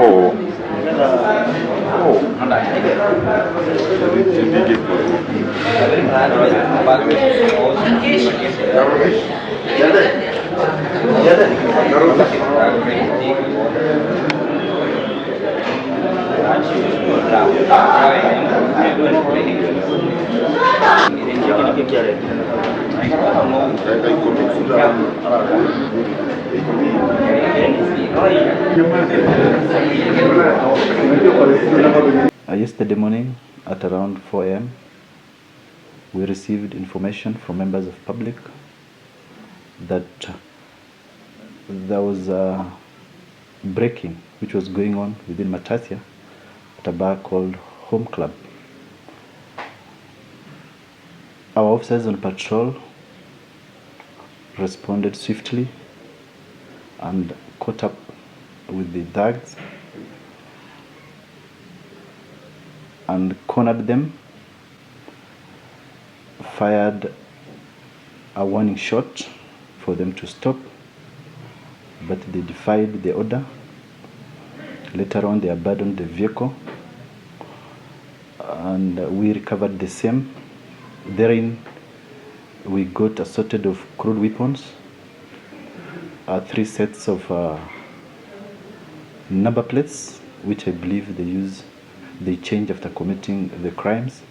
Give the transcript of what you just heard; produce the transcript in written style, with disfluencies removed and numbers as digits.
Oh. Yesterday morning at around 4 a.m. we received information from members of public that there was a breaking which was going on within Matasia at a bar called Home Club. Our officers on patrol responded swiftly and caught up with the thugs and cornered them, fired a warning shot for them to stop, but they defied the order. Later on, they abandoned the vehicle and we recovered the same. Therein, we got assorted of crude weapons, 3 sets of number plates, which I believe they change after committing the crimes.